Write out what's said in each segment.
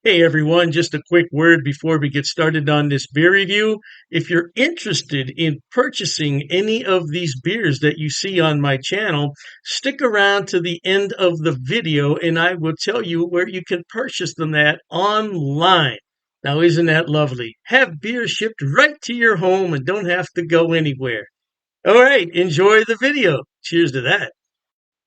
Hey everyone, just a quick word before we get started on this beer review. If you're interested in purchasing any of these beers that you see on my channel, stick around to the end of the video and I will tell you where you can purchase them at online. Now, isn't that lovely? Have beer shipped right to your home and don't have to go anywhere. All right, enjoy the video. Cheers to that.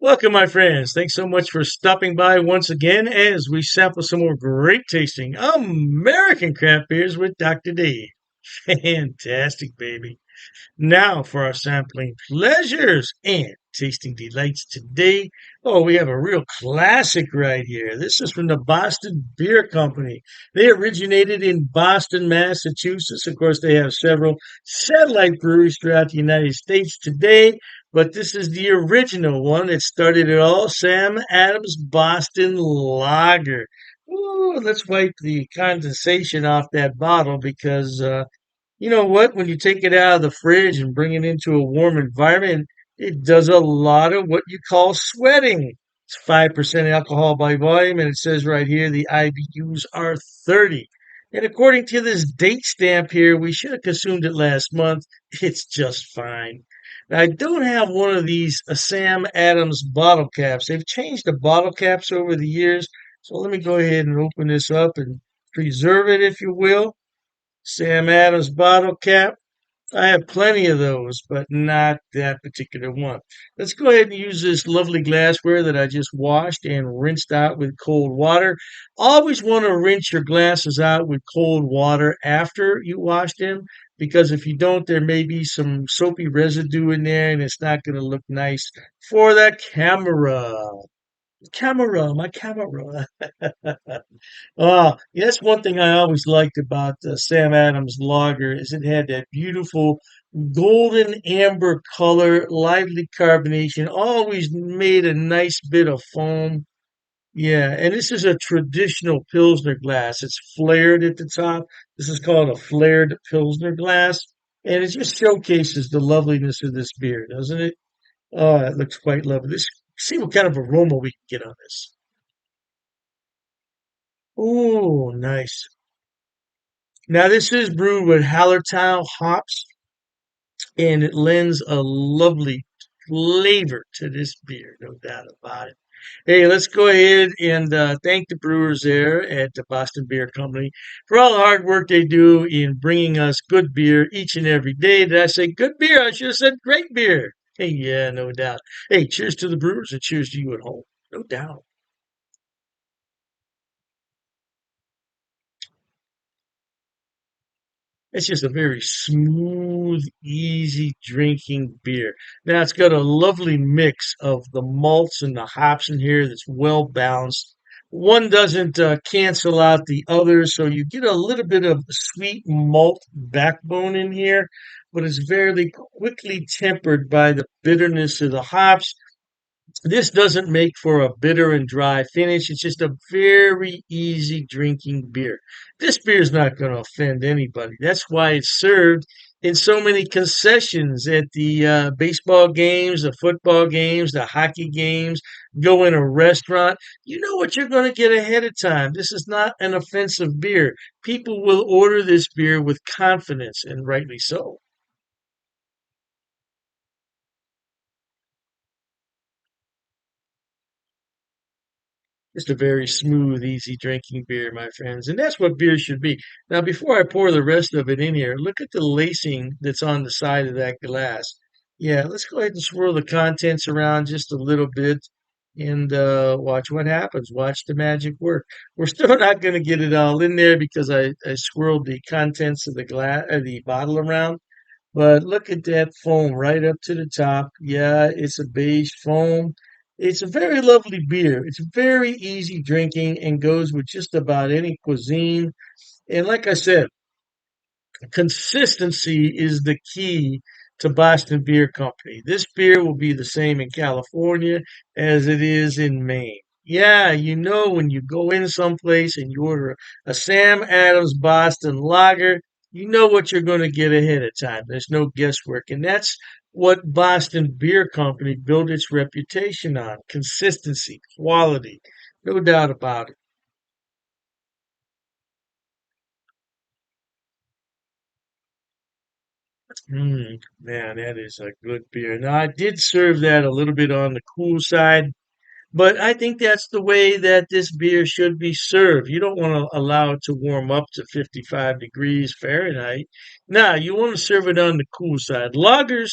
Welcome, my friends. Thanks so much for stopping by once again as we sample some more great tasting American craft beers with Dr. D. Fantastic, baby. Now for our sampling pleasures and tasting delights today. Oh, we have a real classic right here. This is from the Boston Beer Company. They originated in Boston, Massachusetts. Of course, they have several satellite breweries throughout the United States today, but this is the original one. It started it all. Sam Adams Boston Lager. Ooh, let's wipe the condensation off that bottle because you know what? When you take it out of the fridge and bring it into a warm environment, it does a lot of what you call sweating. It's 5% alcohol by volume, and it says right here the IBUs are 30. And according to this date stamp here, we should have consumed it last month. It's just fine. Now, I don't have one of these Sam Adams bottle caps. They've changed the bottle caps over the years. So let me go ahead and open this up and preserve it, if you will. Sam Adams bottle cap. I have plenty of those, but not that particular one. Let's go ahead and use this lovely glassware that I just washed and rinsed out with cold water. Always want to rinse your glasses out with cold water after you wash them, because if you don't, there may be some soapy residue in there and it's not going to look nice for the camera. Camera, my camera. Yeah, that's one thing I always liked about Sam Adams Lager is it had that beautiful golden amber color, lively carbonation, always made a nice bit of foam. Yeah, and this is a traditional Pilsner glass. It's flared at the top. This is called a flared Pilsner glass, and it just showcases the loveliness of this beer, doesn't it? Oh, it looks quite lovely. Let's see what kind of aroma we can get on this. Oh, nice. Now, this is brewed with Hallertau hops, and it lends a lovely flavor to this beer, no doubt about it. Hey, let's go ahead and thank the brewers there at the Boston Beer Company for all the hard work they do in bringing us good beer each and every day. Did I say good beer? I should have said great beer. Hey, yeah, no doubt. Hey, cheers to the brewers and cheers to you at home. No doubt. It's just a very smooth, easy drinking beer. Now it's got a lovely mix of the malts and the hops in here that's well balanced. One doesn't cancel out the other, so you get a little bit of sweet malt backbone in here, but it's very quickly tempered by the bitterness of the hops. This doesn't make for a bitter and dry finish. It's just a very easy drinking beer. This beer is not going to offend anybody. That's why it's served in so many concessions at the baseball games, the football games, the hockey games. Go in a restaurant. You know what you're going to get ahead of time. This is not an offensive beer. People will order this beer with confidence, and rightly so. Just a very smooth, easy drinking beer, my friends. And that's what beer should be. Now, before I pour the rest of it in here, look at the lacing that's on the side of that glass. Yeah, let's go ahead and swirl the contents around just a little bit and watch what happens. Watch the magic work. We're still not going to get it all in there because I swirled the contents of the glass, the bottle around. But look at that foam right up to the top. Yeah, it's a beige foam. It's a very lovely beer. It's very easy drinking and goes with just about any cuisine. And like I said, consistency is the key to Boston Beer Company. This beer will be the same in California as it is in Maine. Yeah, you know, when you go in someplace and you order a Sam Adams Boston Lager, you know what you're going to get ahead of time. There's no guesswork. And that's what Boston Beer Company built its reputation on: consistency, quality. No doubt about it. Man, that is a good beer. Now, I did serve that a little bit on the cool side, but I think that's the way that this beer should be served. You don't want to allow it to warm up to 55 degrees Fahrenheit. Now, you want to serve it on the cool side. Lagers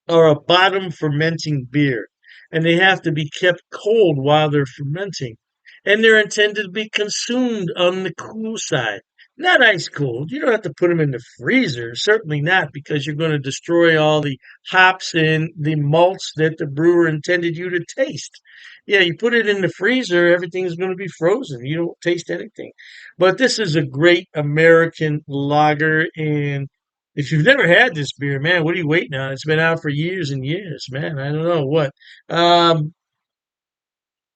are a bottom fermenting beer, and they have to be kept cold while they're fermenting. And they're intended to be consumed on the cool side, not ice cold. You don't have to put them in the freezer, certainly not, because you're going to destroy all the hops and the malts that the brewer intended you to taste. Yeah, you put it in the freezer, everything's going to be frozen. You don't taste anything. But this is a great American lager, and if you've never had this beer, man, what are you waiting on? It's been out for years and years, man. I don't know what. Um,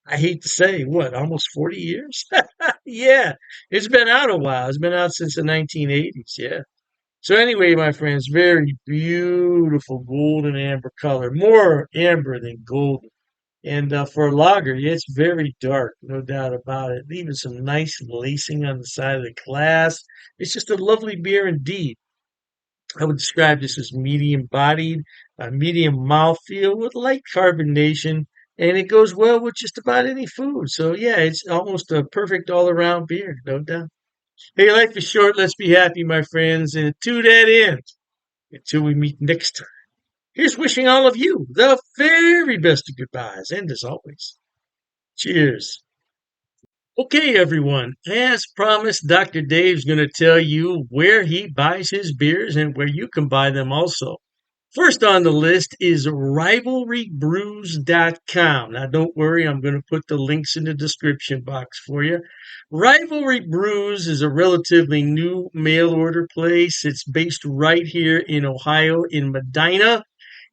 I hate to say, what, almost 40 years? Yeah, it's been out a while. It's been out since the 1980s. Yeah. So anyway, my friends, very beautiful golden amber color, more amber than golden. And for a lager, yeah, it's very dark, no doubt about it. Even some nice lacing on the side of the glass. It's just a lovely beer indeed. I would describe this as medium bodied, medium mouthfeel with light carbonation, and it goes well with just about any food. So, yeah, it's almost a perfect all around beer, no doubt. Hey, life is short. Let's be happy, my friends. And to that end, until we meet next time, here's wishing all of you the very best of goodbyes. And as always, cheers. Okay, everyone. As promised, Dr. Dave's going to tell you where he buys his beers and where you can buy them also. First on the list is rivalrybrews.com. Now, don't worry, I'm going to put the links in the description box for you. Rivalry Brews is a relatively new mail order place. It's based right here in Ohio, in Medina,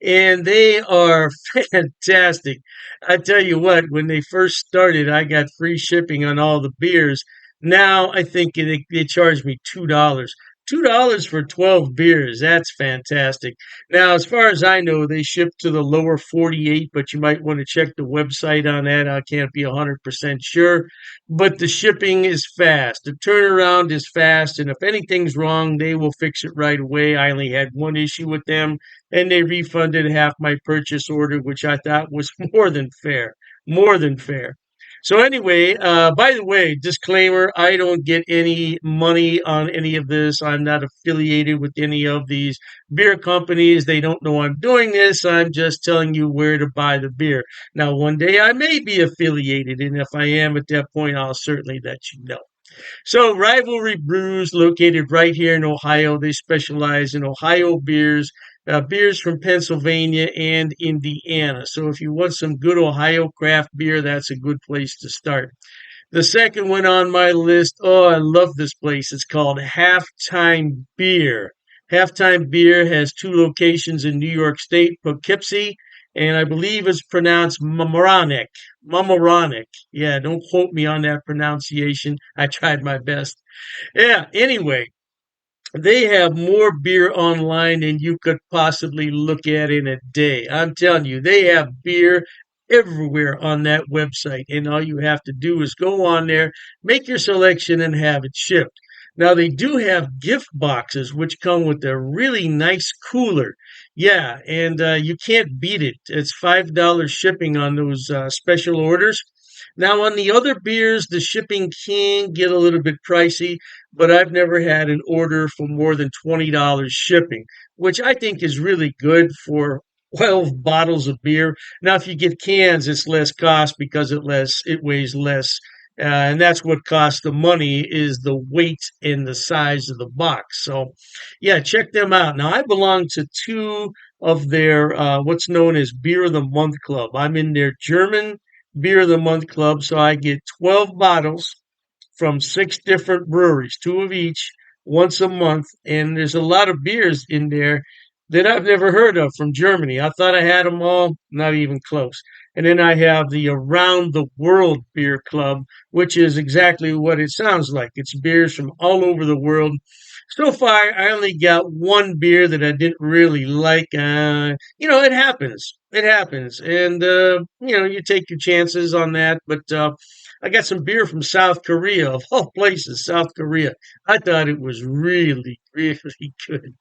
and they are fantastic. I tell you what, when they first started, I got free shipping on all the beers. Now I think they charge me $2. $2 for 12 beers. That's fantastic. Now, as far as I know, they ship to the lower 48, but you might want to check the website on that. I can't be 100% sure. But the shipping is fast. The turnaround is fast. And if anything's wrong, they will fix it right away. I only had one issue with them, and they refunded half my purchase order, which I thought was more than fair. More than fair. So anyway, by the way, disclaimer, I don't get any money on any of this. I'm not affiliated with any of these beer companies. They don't know I'm doing this. I'm just telling you where to buy the beer. Now, one day I may be affiliated, and if I am at that point, I'll certainly let you know. So, Rivalry Brews, located right here in Ohio, they specialize in Ohio beers, beers from Pennsylvania and Indiana. So, if you want some good Ohio craft beer, that's a good place to start. The second one on my list, oh, I love this place. It's called Halftime Beer. Halftime Beer has two locations in New York State, Poughkeepsie, and I believe it's pronounced Mamaroneck. Mamaroneck. Yeah, don't quote me on that pronunciation. I tried my best. Yeah, anyway, they have more beer online than you could possibly look at in a day. I'm telling you, they have beer everywhere on that website. And all you have to do is go on there, make your selection, and have it shipped. Now, they do have gift boxes, which come with a really nice cooler. Yeah, and you can't beat it. It's $5 shipping on those special orders. Now, on the other beers, the shipping can get a little bit pricey, but I've never had an order for more than $20 shipping, which I think is really good for 12 bottles of beer. Now, if you get cans, it's less cost because it weighs less. And that's what costs the money is the weight and the size of the box. So, yeah, check them out. Now, I belong to two of their what's known as Beer of the Month Club. I'm in their German Beer of the Month Club, so I get 12 bottles from six different breweries, two of each, once a month. And there's a lot of beers in there that I've never heard of from Germany. I thought I had them all, not even close. And then I have the Around the World Beer Club, which is exactly what it sounds like. It's beers from all over the world. So far, I only got one beer that I didn't really like. It happens. It happens. And, you take your chances on that. But I got some beer from South Korea, of all places, South Korea. I thought it was really, really good.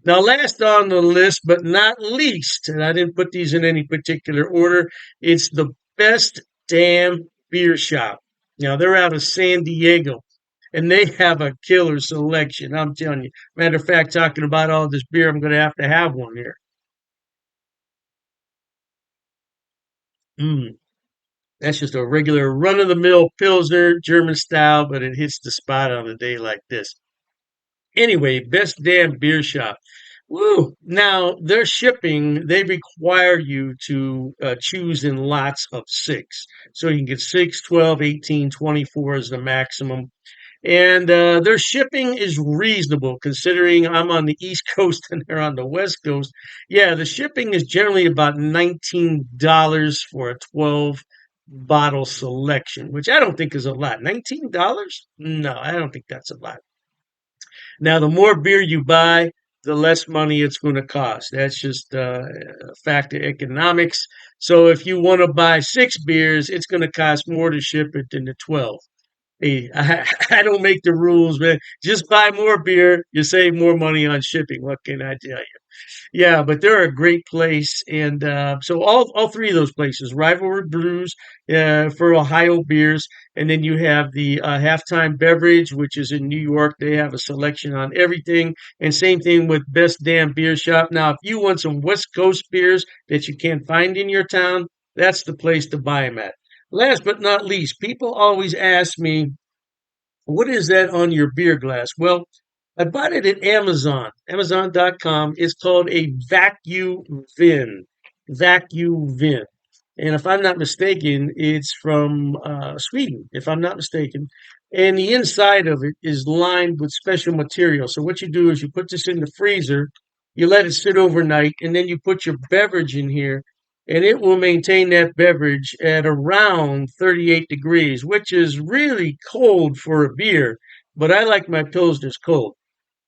Now, last on the list, but not least, and I didn't put these in any particular order, it's the best damn beer shop. Now, they're out of San Diego, and they have a killer selection. I'm telling you. Matter of fact, talking about all this beer, I'm going to have one here. Mm, that's just a regular run of the mill Pilsner, German style, but it hits the spot on a day like this. Anyway, best damn beer shop. Woo! Now, their shipping, they require you to choose in lots of six. So you can get 6, 12, 18, 24 is the maximum. And their shipping is reasonable considering I'm on the East Coast and they're on the West Coast. Yeah, the shipping is generally about $19 for a 12 bottle selection, which I don't think is a lot. $19? No, I don't think that's a lot. Now, the more beer you buy, the less money it's going to cost. That's just a fact of economics. So if you want to buy six beers, it's going to cost more to ship it than the 12. Hey, I don't make the rules, man. Just buy more beer. You save more money on shipping. What can I tell you? Yeah, but they're a great place, and so all three of those places, Rivalry Brews for Ohio beers, and then you have the Halftime Beverage, which is in New York. They have a selection on everything, and same thing with Best Damn Beer Shop. Now, if you want some West Coast beers that you can't find in your town, that's the place to buy them at. Last but not least, people always ask me, what is that on your beer glass? Well, I bought it at Amazon, Amazon.com. It's called a vacuum vin. Vacuum vin. And if I'm not mistaken, it's from Sweden, if I'm not mistaken. And the inside of it is lined with special material. So what you do is you put this in the freezer, you let it sit overnight, and then you put your beverage in here, and it will maintain that beverage at around 38 degrees, which is really cold for a beer. But I like my pilsners cold.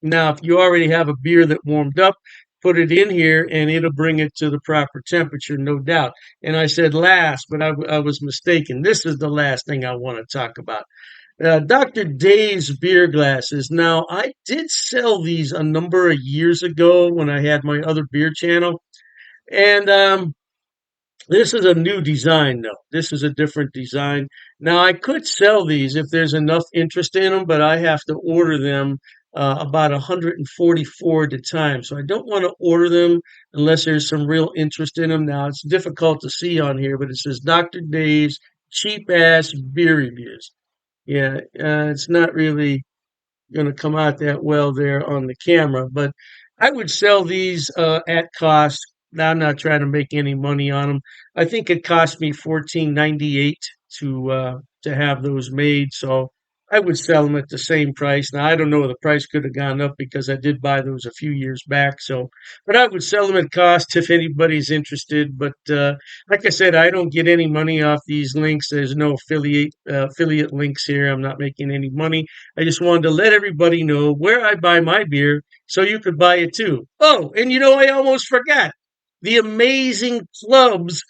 Now, if you already have a beer that warmed up, put it in here and it'll bring it to the proper temperature, no doubt. And I said last, but I was mistaken. This is the last thing I want to talk about. Dr. Dave's beer glasses. Now, I did sell these a number of years ago when I had my other beer channel. And this is a new design, though. This is a different design. Now, I could sell these if there's enough interest in them, but I have to order them about 144 at a time. So I don't want to order them unless there's some real interest in them. Now, it's difficult to see on here, but it says Dr. Dave's cheap ass beer reviews. Yeah, it's not really going to come out that well there on the camera. But I would sell these at cost. Now I'm not trying to make any money on them. I think it cost me 14.98 to have those made. So I would sell them at the same price. Now I don't know, the price could have gone up because I did buy those a few years back. So, but I would sell them at cost if anybody's interested. But like I said, I don't get any money off these links. There's no affiliate links here. I'm not making any money. I just wanted to let everybody know where I buy my beer so you could buy it too. Oh, and you know, I almost forgot the Amazing Clubs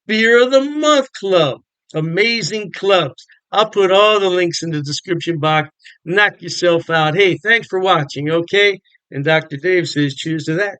Beer of the Month Club. Amazing Clubs. I'll put all the links in the description box. Knock yourself out. Hey, thanks for watching, okay? And Dr. Dave says cheers to that.